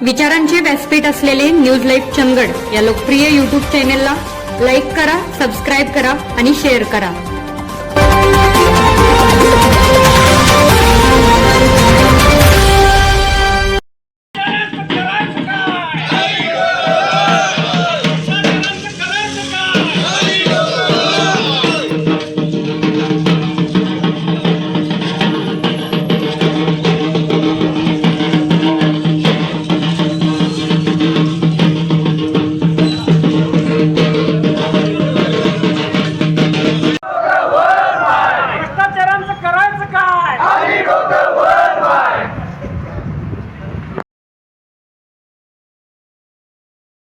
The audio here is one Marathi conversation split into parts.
विचारांचे व्यासपीठ असलेले न्यूज लाईव्ह चंदगड या लोकप्रिय यूट्यूब चॅनेलला लाईक करा, सबस्क्राईब करा आणि शेअर करा।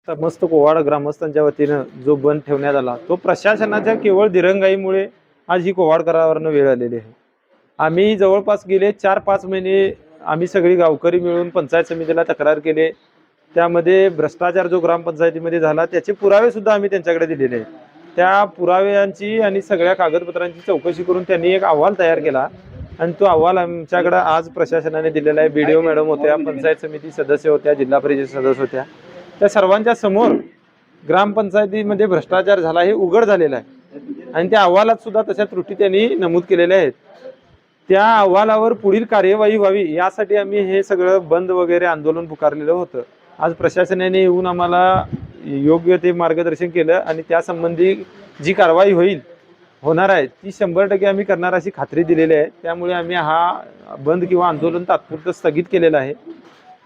समस्त कोवाड ग्रामस्थांच्या वतीनं जो बंद ठेवण्यात आला तो प्रशासनाच्या केवळ दिरंगाईमुळे आज ही कोवाड करारावरनं वेळ आलेली आहे। आम्ही जवळपास गेले 4-5 महिने आम्ही सगळी गावकरी मिळून पंचायत समितीला तक्रार केली। त्यामध्ये भ्रष्टाचार जो ग्रामपंचायतीमध्ये झाला त्याचे पुरावे सुद्धा आम्ही त्यांच्याकडे दिलेले आहेत। त्या पुराव्यांची आणि सगळ्या कागदपत्रांची चौकशी करून त्यांनी एक अहवाल तयार केला आणि तो अहवाल आमच्याकडे आज प्रशासनाने दिलेला आहे। बीडीओ मॅडम होत्या, पंचायत समिती सदस्य होत्या, जिल्हा परिषद सदस्य होत्या। त्या सर्वांच्या समोर ग्रामपंचायतीमध्ये भ्रष्टाचार झाला हे उघड झालेलं आहे आणि त्या अहवालात सुद्धा तशा त्रुटी त्यांनी नमूद केलेल्या आहेत। त्या अहवालावर पुढील कार्यवाही व्हावी यासाठी आम्ही हे सगळं बंद वगैरे आंदोलन पुकारलेलं होतं। आज प्रशासनाने येऊन आम्हाला योग्य ते मार्गदर्शन केलं आणि त्यासंबंधी जी कारवाई होणार आहे ती 100% आम्ही करणार अशी खात्री दिलेली आहे। त्यामुळे आम्ही हा बंद किंवा आंदोलन तात्पुरतं स्थगित केलेलं आहे।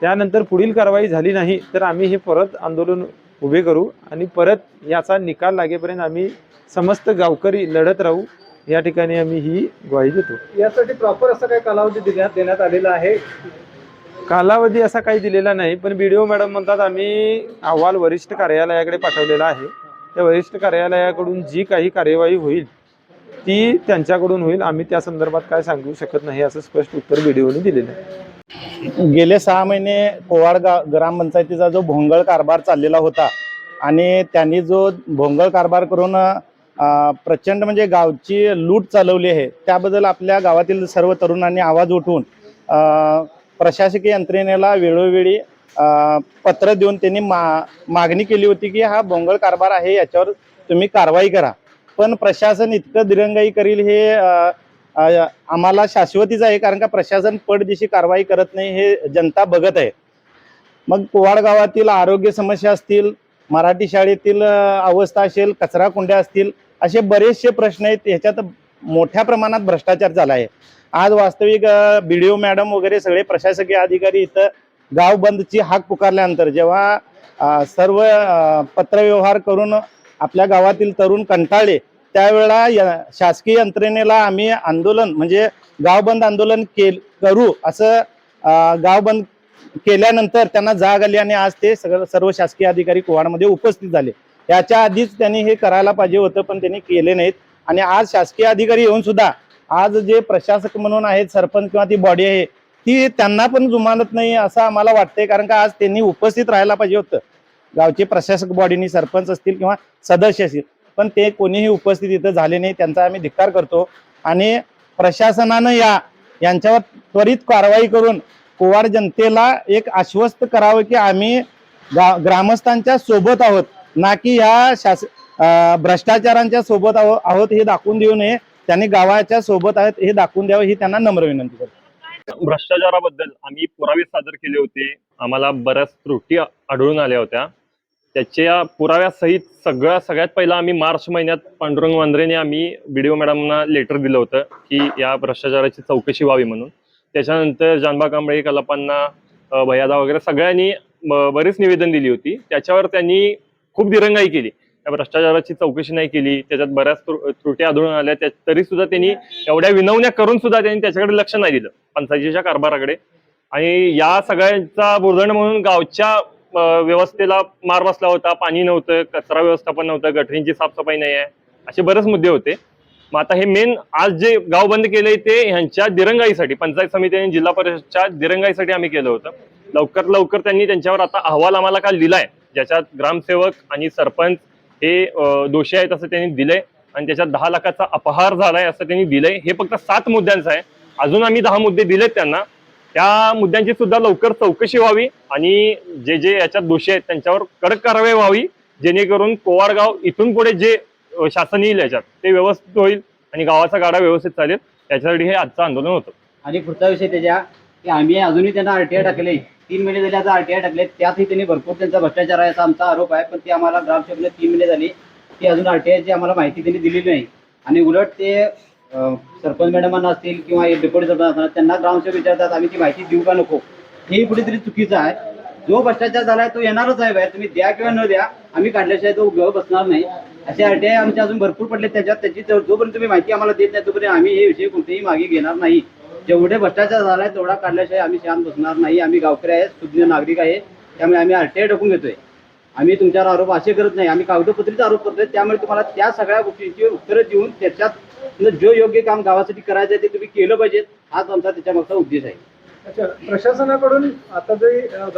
त्यानंतर पुढील कारवाई झाली नाही तर आम्ही हे परत आंदोलन उभे करू आणि परत याचा निकाल लागेपर्यंत आम्ही समस्त गावकरी लढत राहू या ठिकाणी आम्ही ही ग्वाही देतो। यासाठी प्रॉपर असा काही कालावधी देण्यात आलेला आहे? कालावधी असा काही दिलेला नाही, पण बीडीओ मॅडम म्हणतात आम्ही अहवाल वरिष्ठ कार्यालयाकडे पाठवलेला आहे। त्या वरिष्ठ कार्यालयाकडून जी काही कार्यवाही होईल ती त्यांच्याकडून होईल। आम्ही त्या संदर्भात काय सांगू शकत नाही असं स्पष्ट उत्तर बीडीओने दिलेलं आहे। गेले 6 महिने कोवाड ग्रामपंचायतीचा जो भोंगळ कारभार चाललेला होता आणि त्यांनी जो भोंगळ कारभार करून प्रचंड म्हणजे गावची लूट चालवली आहे, त्याबद्दल आपल्या गावातील सर्व तरुणांनी आवाज उठवून प्रशासकीय यंत्रणेला वेळोवेळी पत्र देऊन त्यांनी मागणी केली होती की हा भोंगळ कारभार आहे, याच्यावर तुम्ही कारवाई करा। पण प्रशासन इतकं दिरंगाई करील हे आम्हाला शाश्वतीच आहे, कारण का प्रशासन पडदिशी कारवाई करत नाही हे जनता बघत आहे। मग कोवाड गावातील आरोग्य समस्या असतील, मराठी शाळेतील अवस्था असेल, कचरा कुंड्या असतील, असे बरेचसे प्रश्न आहेत। ह्याच्यात मोठ्या प्रमाणात भ्रष्टाचार झाला आहे। आज वास्तविक बीडीओ मॅडम वगैरे सगळे प्रशासकीय अधिकारी इथं गाव बंदची हाक पुकारल्यानंतर जेव्हा सर्व पत्रव्यवहार करून आपल्या गावातील तरुण कंटाळले, त्यावेळेला शासकीय यंत्रणेला आम्ही आंदोलन म्हणजे गाव बंद आंदोलन करू असं गाव बंद केल्यानंतर त्यांना जाग आली आणि आज ते सर्व शासकीय अधिकारी कोवाडमध्ये उपस्थित झाले। याच्या आधीच त्यांनी हे करायला पाहिजे होतं, पण त्यांनी केले नाहीत आणि आज शासकीय अधिकारी येऊन सुद्धा आज जे प्रशासक म्हणून आहेत, सरपंच किंवा ती बॉडी आहे ती त्यांना पण जुमानत नाही असं आम्हाला वाटतंय, कारण का आज त्यांनी उपस्थित राहायला पाहिजे होतं। गावचे प्रशासक बॉडीनी सरपंच असतील किंवा सदस्य असतील, पण ते कोणीही उपस्थित इथं झाले नाही, त्यांचा आम्ही धिक्कार करतो आणि प्रशासनानं यांच्यावर त्वरित कारवाई करून कोवाड जनतेला एक आश्वस्त करावं की आम्ही ग्रामस्थांच्या सोबत आहोत, ना की ह्या भ्रष्टाचारांच्या सोबत आहोत हे दाखवून देऊ नये। त्यांनी गावाच्या सोबत आहेत हे दाखवून द्यावं ही त्यांना नम्र विनंती करतो। भ्रष्टाचाराबद्दल आम्ही पुरावे सादर केले होते, आम्हाला बऱ्याच त्रुटी आढळून आल्या होत्या। त्याच्या पुराव्यासहित सगळ्यात पहिला आम्ही मार्च महिन्यात पांडुरंग वांद्रेने आम्ही बीडीओ मॅडमना लेटर दिलं होतं की या भ्रष्टाचाराची चौकशी व्हावी म्हणून। त्याच्यानंतर जानबा कांबळे, कलापांना, भैयादा वगैरे सगळ्यांनी बरीच निवेदन दिली होती। त्याच्यावर त्यांनी खूप दिरंगाई केली, त्या भ्रष्टाचाराची चौकशी नाही केली, त्याच्यात बऱ्याच त्रुटी आढळून आल्या। तरी सुद्धा त्यांनी एवढ्या विनवण्या करून सुद्धा त्यांनी त्याच्याकडे लक्ष नाही दिलं, पंचायतीच्या कारभाराकडे। आणि या सगळ्यांचा बुरदंड म्हणून गावच्या व्यवस्थेला मार बसला होता। पाणी नव्हतं, कचरा व्यवस्थापन नव्हतं, गटरींची साफसफाई नाही आहे, असे बरेच मुद्दे होते। मग आता हे मेन आज जे गाव बंद केलंय ते ह्यांच्या दिरंगाईसाठी, पंचायत समिती आणि जिल्हा परिषदच्या दिरंगाईसाठी आम्ही केलं होतं। लवकर त्यांनी त्यांच्यावर आता अहवाल आम्हाला काल दिलाय, ज्याच्यात ग्रामसेवक आणि सरपंच हे दोषी आहेत असं त्यांनी दिलंय आणि त्याच्यात 10 लाखाचा अपहार झालाय असं त्यांनी दिलंय। हे फक्त 7 मुद्द्यांचं आहे, अजून आम्ही 10 मुद्दे दिलेत त्यांना। त्या मुद्द्यांची सुद्धा लवकर चौकशी व्हावी आणि जे जे याच्यात दोषी आहेत त्यांच्यावर कडक कारवाई व्हावी, जेणेकरून कोवाडगाव इथून पुढे जे शासन येईल याच्यात ते व्यवस्थित होईल आणि गावाचा गाडा व्यवस्थित चालेल, त्याच्यासाठी हे आजचं आंदोलन होतं. आणि पुढचा विषय त्याच्या की आम्ही अजूनही त्यांना आरटीआय टाकले, 3 महिने झाले आता आरटीआय टाकले, त्यातही त्यांनी भरपूर त्यांचा भ्रष्टाचार आहे असा आमचा आरोप आहे. पण ते आम्हाला ग्रामसेवकने 3 महिने झाली ती अजून आरटीआयची आम्हाला माहिती त्यांनी दिलेली नाही. आणि उलट ते सरपंच मॅडमांना असतील किंवा डेप्युटी सरपंच असणार त्यांना ग्रामसेवक विचारतात आम्ही ती माहिती देऊ का नको. हेही कुठेतरी चुकीचं आहे. जो भ्रष्टाचार झालाय तो येणारच आहे बाहेर, तुम्ही द्या किंवा न द्या, आम्ही काढल्याशिवाय तो उभं बसणार नाही. असे आरटीआय आमचे अजून भरपूर पडले त्याच्यात. त्याची जोपर्यंत तुम्ही माहिती आम्हाला देत नाही तोपर्यंत आम्ही हे विषय कोणतेही मागे घेणार नाही. जेवढे भ्रष्टाचार झालाय तेवढा काढल्याशिवाय आम्ही शांत बसणार नाही. आम्ही गावकरी आहे, सुज्ञ नागरिक आहे, त्यामुळे आम्ही आरटीआय टाकून घेतोय. आम्ही तुमच्यावर आरोप असे करत नाही, आम्ही कागदोपत्रीच आरोप करतोय. त्यामुळे तुम्हाला त्या सगळ्या गोष्टींची उत्तरं देऊन त्याच्यात जो योग्य काम गावासाठी करायचं ते तुम्ही केलं पाहिजे, हाच आमचा त्याच्या मागचा उद्देश आहे. अच्छा, प्रशासनाकडून आता जे गाव